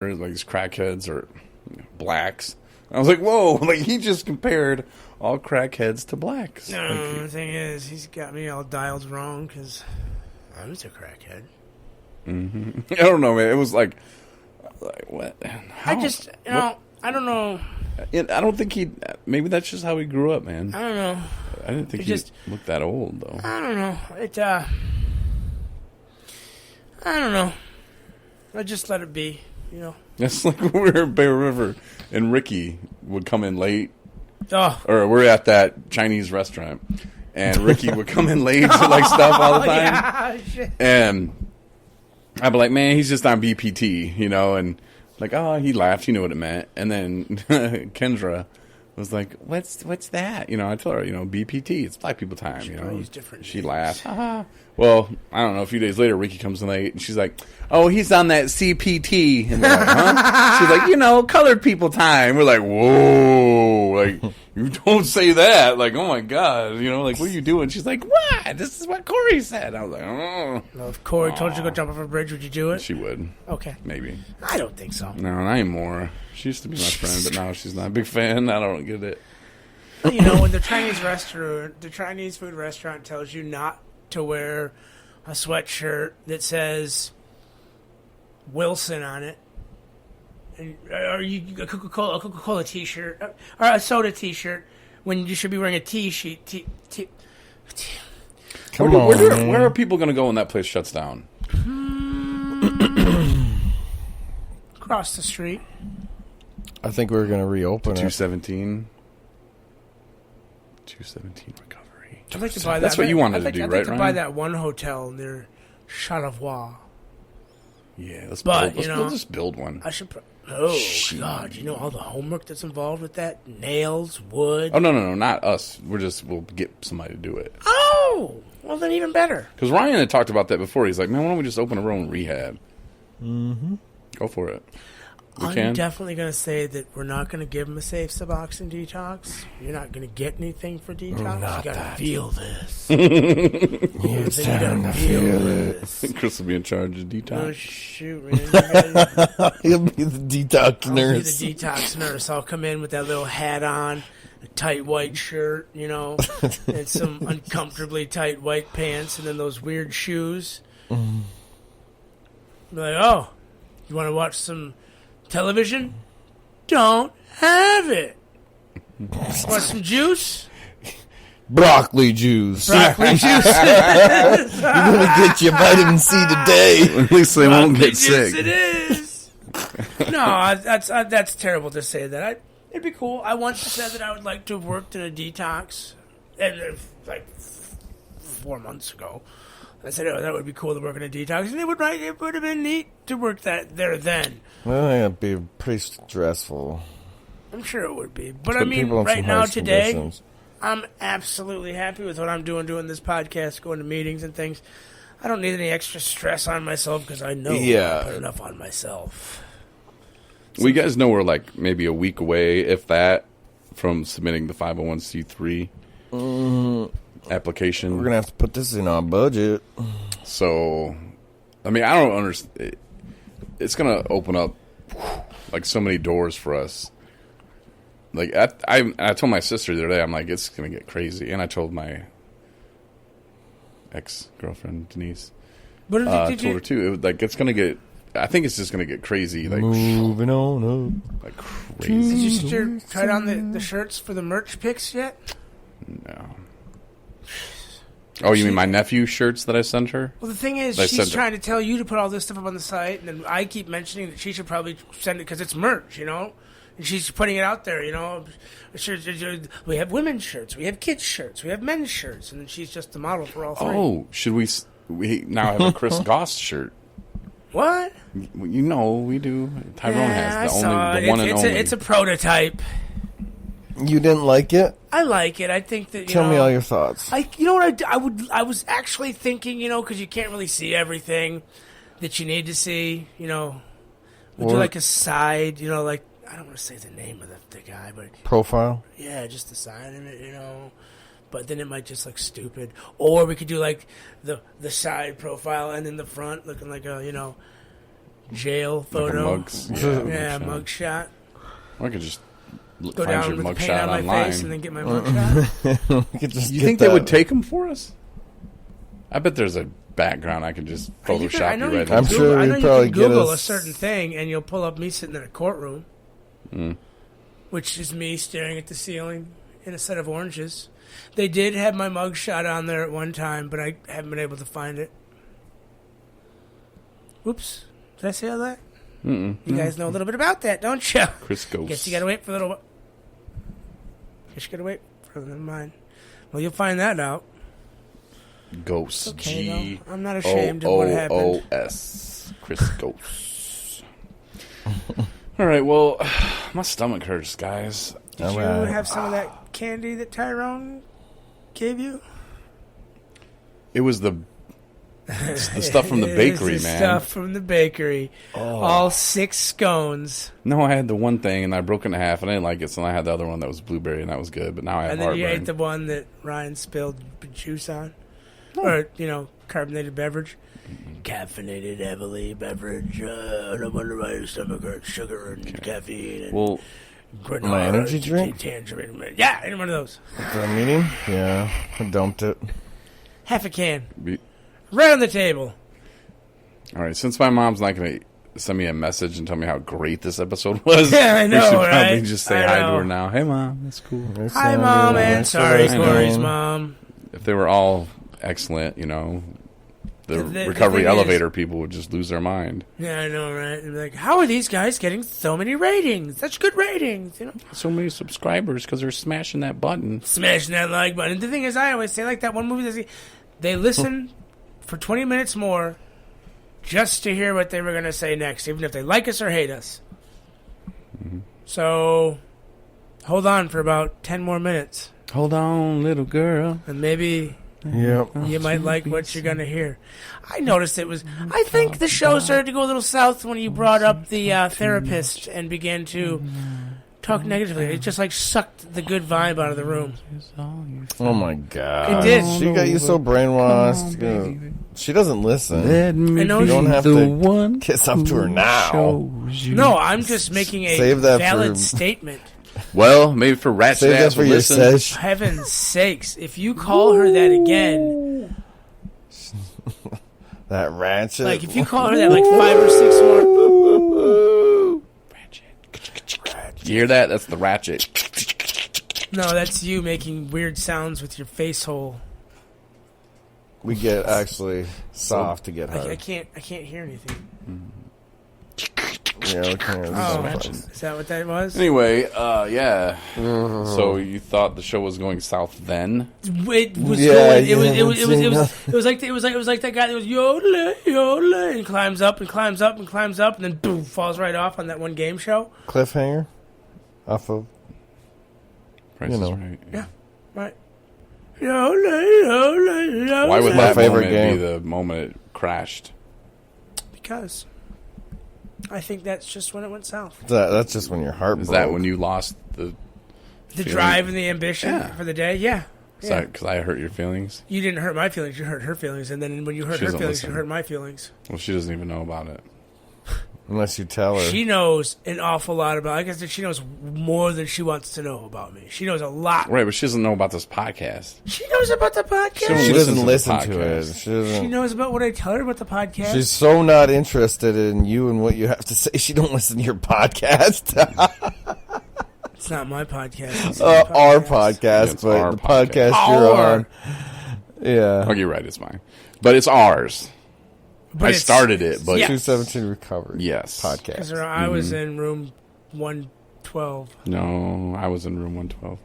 like these crackheads or blacks. I was like, whoa! Like he just compared all crackheads to blacks. No, the thing is, he's got me all dialed wrong because I was a crackhead. Mm-hmm. I don't know, man. It was like what? How? I don't know. I don't think he. Maybe that's just how he grew up, man. I don't know. I didn't think he looked that old, though. I don't know. I don't know. I just let it be, you know. It's like we were in Bear River, and Ricky would come in late. Oh. Or we're at that Chinese restaurant, and Ricky would come in late to like stuff all the time. Yeah, shit. And I'd be like, man, he's just on BPT, you know, and like, oh, he laughed, he knew what it meant. And then Kendra was like, what's that? You know, I told her, you know, BPT, it's black people time, you know. She laughed. Well, I don't know, a few days later, Ricky comes in late, and she's like, oh, he's on that CPT. And we're like, huh? She's like, you know, colored people time. We're like, whoa, like, you don't say that. Like, oh my God, you know, like, what are you doing? She's like, what? This is what Corey said. I was like, oh. Well, if Corey told you to go jump off a bridge, would you do it? She would. Okay. Maybe. I don't think so. No, not anymore. She used to be my friend, but now she's not a big fan. I don't get it. You know, when the Chinese food restaurant tells you not to wear a sweatshirt that says Wilson on it, or a Coca-Cola T-shirt, or a soda T-shirt, when you should be wearing a T-sheet. Come on, where are people going to go when that place shuts down? Across the street. I think we're going to reopen it. 217 recovery. I'd like to buy that. That's what you wanted to do, I'd right, like to Ryan? buy that one hotel near Charlevoix. Yeah, let's just build one. I should. God! You know all the homework that's involved with that? Nails, wood. Oh no, not us. We'll get somebody to do it. Oh, well then even better. Because Ryan had talked about that before. He's like, man, why don't we just open our own rehab? Mm-hmm. Go for it. I'm definitely going to say that we're not going to give him a safe Suboxone detox. You're not going to get anything for detox. You got to feel this. It's time to feel this. Chris will be in charge of detox. Oh, shoot, man. He'll be the detox nurse. I'll be the detox nurse. I'll come in with that little hat on, a tight white shirt, you know, and some uncomfortably tight white pants, and then those weird shoes. Mm. Be like, oh, you want to watch some television? Don't have it. Want some juice? Broccoli juice. Broccoli juice. You're going to get your vitamin C today. At least they won't get sick. It is. No, that's terrible to say that. It'd be cool. I once said that I would like to have worked in a detox, and like 4 months ago. I said, oh, that would be cool to work in a detox. And it would have been neat to work there then. Well, it'd be pretty stressful. I'm sure it would be. But I mean, right now, today, I'm absolutely happy with what I'm doing this podcast, going to meetings and things. I don't need any extra stress on myself because I know I put enough on myself. Well, you guys know we're like maybe a week away, if that, from submitting the 501c3 application. We're going to have to put this in our budget. So, I mean, I don't understand. It's going to open up like so many doors for us. Like, I told my sister the other day, I'm like, it's going to get crazy. And I told my ex-girlfriend, Denise. But told her too. It's going to get, I think it's just going to get crazy. Like, moving on up. Like crazy. Did your sister try on the shirts for the merch picks yet? No. Oh, you mean my nephew shirts that I sent her? Well, the thing is, she's trying to tell you to put all this stuff up on the site, and then I keep mentioning that she should probably send it because it's merch, you know? And she's putting it out there, you know? We have women's shirts, we have kids' shirts, we have men's shirts, and then she's just the model for all three. Oh, should we now have a Chris Goss shirt? What? You know, we do. Tyrone has the one and only. It's a prototype. You didn't like it? I like it. I think that Tell me all your thoughts. You know what I was actually thinking, you know, because you can't really see everything that you need to see, you know. We do like a side, you know, like I don't want to say the name of the guy, but profile. Yeah, just the side of it, you know. But then it might just look stupid. Or we could do like the side profile and then the front looking like a, you know, jail Like a photo. mugs. Yeah, mugshot. mugshot. Or I could just Go find down your with the paint mugshot on my online. face and then get my mugshot. We could just You get think they that. would take them for us? I bet there's a background I can just Photoshop you right I'm into. sure I know you'd you probably can get Google a us- certain thing and you'll pull up me sitting in a courtroom, Mm. which is me staring at the ceiling in a set of oranges. They did have my mugshot on there at one time, but I haven't been able to find it. Whoops. Did I say all that? Mm-mm. You guys know a little bit about that, don't you? Chris Ghost. Guess you gotta wait for a little while. Guess you gotta wait for never mind. Well, you'll find that out. Ghost. Okay, though. I'm not ashamed of what happened. G-O-O-S. Chris Ghost. All right, well, my stomach hurts, guys. Did you Alright. have some of that candy that Tyrone gave you? It was the stuff from the bakery, It's the man. Stuff from the bakery. All 6 scones. No, I had the one thing, and I broke it in half, and I didn't like it, so I had the other one that was blueberry, and that was good, but now I have And then you heartburn. ate the one that Ryan spilled juice on. Or, carbonated beverage. Caffeinated heavily beverage. No wonder why your stomach hurts. Sugar and caffeine and Well, granola. My energy drink? Tangerine. Yeah, any one of those. After a meeting? Yeah, I dumped it. Half a can. be- Right on the table. all right, since my mom's not going to send me a message and tell me how great this episode was, Yeah, I know, we should probably right? just say I hi to know. her now. Hey, Mom, that's cool. Hi, Mom, and sorry, I know. Corey's mom. If they were all excellent, the The recovery thing is- elevator people would just lose their mind. Yeah, I know, right? They'd be like, how are these guys getting so many ratings? Such good ratings, So many subscribers because they're smashing that button. Smashing that like button. The thing is, I always say, like that one movie, they listen for 20 minutes more just to hear what they were going to say next, even if they like us or hate us. Mm-hmm. So, hold on for about 10 more minutes, Hold on, little girl. and maybe Yep. you might like what you're going to hear. I noticed I think the show started to go a little south when you brought up the therapist and began to talk negatively. It just sucked the good vibe out of the room. Oh my god. It did. She got you so brainwashed. She doesn't listen. Let me I know You she- don't have the to one kiss up to her now. shows you. No, I'm just making a Save that valid for- statement. Well, maybe for Ratchet Save that ass for will your listen. sesh. Heaven's sakes, if you call her that again, That ratchet. if you call her that 5 or 6 more, Ratchet. You hear that? That's the Ratchet. no, that's you making weird sounds with your face hole. we get actually soft to get I hard. can't hear anything. Yeah, we can't. Oh, is that what that was? Anyway, yeah. So you thought the show was going south then? It was Yeah, going. you haven't seen It was like that guy that was yodel yodel and climbs up and climbs up and climbs up and then boom falls right off on that one game show. Cliffhanger off of. Price You is know. Right. Yeah, right. Yodel yodel yodel. Why would My that favorite moment game. be the moment it crashed? Because I think that's just when it went south. That's just when your heart Is broke. that when you lost the... The Feeling- drive and the ambition Yeah. for the day. Yeah. Yeah. Because I hurt your feelings? You didn't hurt my feelings. You hurt her feelings, and then when you hurt She her doesn't feelings, listen. you hurt my feelings. Well, she doesn't even know about it. Unless you tell her. She knows an awful lot about. I guess that she knows more than she wants to know about me. She knows a lot. Right, but she doesn't know about this podcast. She knows about the podcast. She She listen doesn't to the listen to podcast. it. She She doesn't. knows about what I tell her about the podcast. She's so not interested in you and what you have to say. She don't listen to your podcast. It's not my podcast. It's Our podcast. podcast, It's but our the podcast podcast. you're Our. on. Yeah. Oh, you're right, it's mine. But it's ours. But I it's- started it, but... Yeah. 217 Recovery. Yes. Because Podcast. I was in room 112. No, I was in room 112.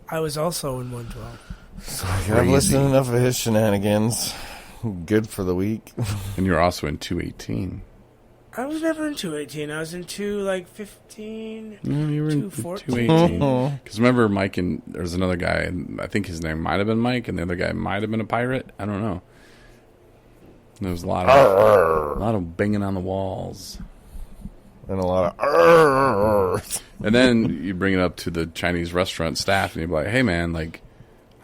I was also in 112. I've listened enough of his shenanigans. Good for the week. And you're also in 218. I was never in 218. I was in 215. No, you were in 214. 218. Because remember, Mike and... There's another guy, and I think his name might have been Mike, and the other guy might have been a pirate. I don't know. There was a lot of banging on the walls. And a lot of. And then you bring it up to the Chinese restaurant staff, and you're like, hey, man,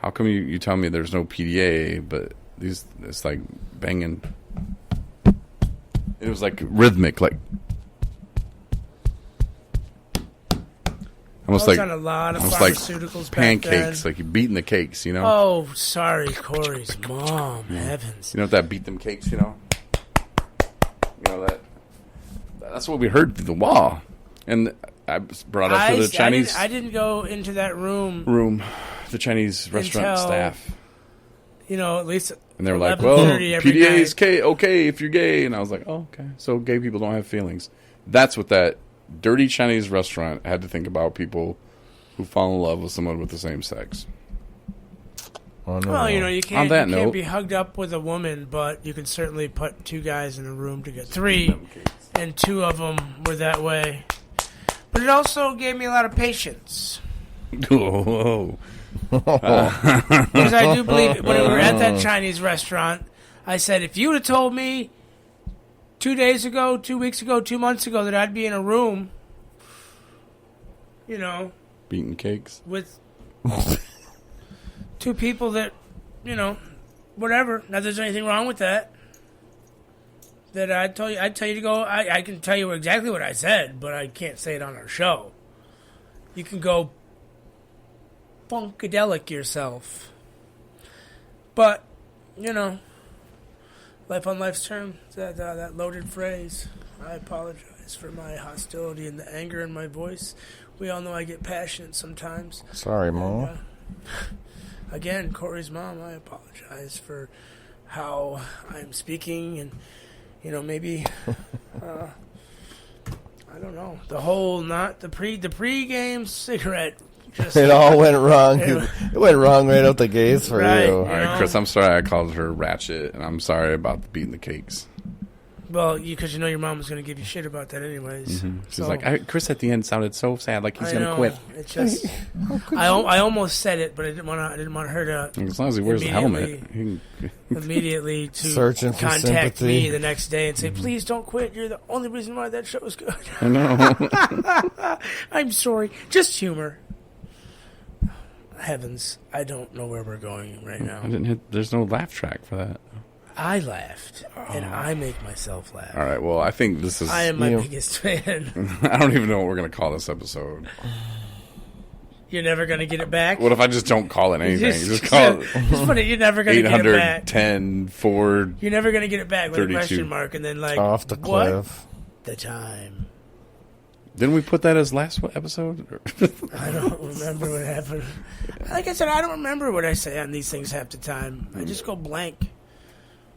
how come you tell me there's no PDA, but it's banging. It was like rhythmic, like almost I was like on a lot of almost like pharmaceuticals back pancakes, then. like you're beating the cakes, you know. Oh, sorry, Corey's mom. Heavens. You know that beat them cakes, you know. You know that. That's what we heard through the wall, and I brought up to the Chinese. I didn't go into that room. The Chinese restaurant Until, staff. You know, at least. And they were like, "Well, 11:30 every PDA is night. okay if you're gay," and I was like, "Oh, okay. So gay people don't have feelings." That's what that dirty Chinese restaurant had to think about people who fall in love with someone with the same sex. Oh, no. Well, you know, you can't note- be hugged up with a woman, but you can certainly put two guys in a room together. Three, and two of them were that way. But it also gave me a lot of patience. Whoa. Because I do believe when we were at that Chinese restaurant, I said, if you would have told me 2 days ago, 2 weeks ago, 2 months ago that I'd be in a room, you know, Beating cakes. with two people that, you know, whatever. Not that there's anything wrong with that. That I'd tell you to go. I can tell you exactly what I said, but I can't say it on our show. You can go funkadelic yourself. But, you know, life on life's terms, that loaded phrase. I apologize for my hostility and the anger in my voice. We all know I get passionate sometimes. Sorry, Mom. Again, Corey's mom, I apologize for how I'm speaking and, you know, maybe, I don't know, the whole, not the pre-game cigarette. Just, It all went wrong. It went wrong right out the gates for Right. you. All right, Chris, I'm sorry I called her ratchet, and I'm sorry about beating the cakes. well, because you know your mom was going to give you shit about that anyways. She's like, Chris at the end sounded so sad, like he's I going to know, quit. it's just, I almost said it, but I didn't want her to As long as he wears the helmet. He can- immediately to Searching for contact sympathy. me the next day and say, please don't quit. You're the only reason why that show was good. I know. I'm sorry. Just humor. Heavens, I don't know where we're going right now. I didn't hit. There's no laugh track for that. I laughed, and I make myself laugh. All right. Well, I think this is. I am my You- biggest fan. I don't even know what we're going to call this episode. You're never going to get it back? What if I just don't call it anything? Just call it It's funny, you're never going to get it back. 810 Ford. You're never going to get it back with a 32. question mark, and then like, Off the what? cliff. The time. Didn't we put that as last episode? I don't remember what happened. Like I said, I don't remember what I say on these things half the time. I just go blank.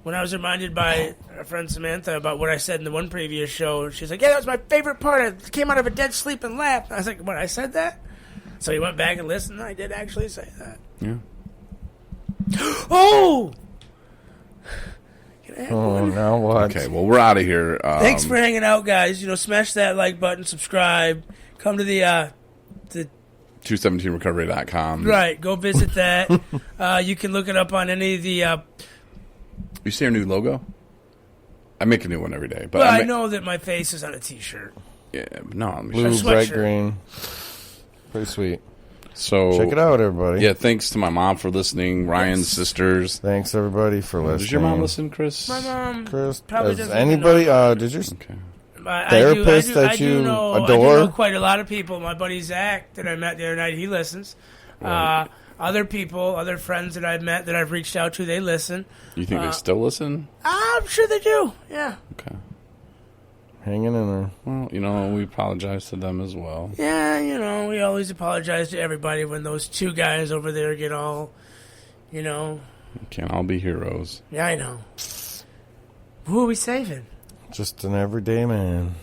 When I was reminded by our friend Samantha about what I said in the one previous show, she's like, yeah, that was my favorite part. I came out of a dead sleep and laughed. I was like, what, I said that? So he went back and listened, and I did actually say that. Yeah. Oh! Can I have Oh, one? now what? Okay. Well, we're out of here. Thanks for hanging out, guys. You know, smash that like button, subscribe, come to the 217recovery.com. right. Go visit that. You can look it up on any of the. You see our new logo? I make a new one every day, but Well, I ma- know that my face is on a T-shirt. Yeah, no. I'm Blue, A bright sweatshirt. green. Pretty sweet. So Check it out, everybody. Yeah, thanks to my mom for listening. Ryan's sisters. Thanks, everybody, for listening. Does your mom listen, Chris? My mom. Chris, Probably does doesn't anybody, even know. did your Okay. Therapist that you I adore? do know quite a lot of people. My buddy Zach that I met the other night, he listens. Other people, other friends that I've met that I've reached out to, they listen. You think they still listen? I'm sure they do. Yeah. Okay. hanging in there? Well, you know, we apologize to them as well. Yeah, you know, we always apologize to everybody when those two guys over there get all, you know. We can't all be heroes. Yeah, I know. Who are we saving? Just an everyday man.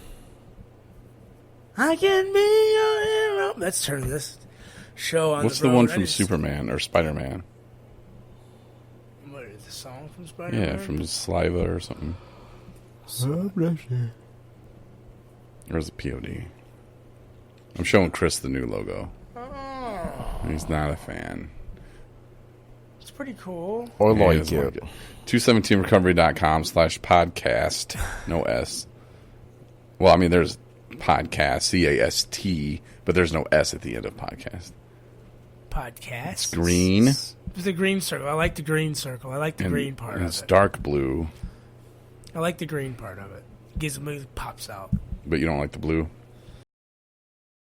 I can be your hero. Let's turn this show on. What's the the road. one I from just- Superman or Spider-Man? What is the song from Spider-Man? Yeah, from Saliva or something. Or is it POD? I'm showing Chris the new logo. Oh, He's not a fan. it's pretty cool. Or Yeah, he like doesn't it. 217recovery.com/podcast. No S. Well, I mean, there's podcast, CAST, but there's no S at the end of podcast. Podcast. It's green. The green circle. I like the green circle. I like the green part and of it's it. dark blue. I like the green part of it. Gizmo pops out. But you don't like the blue?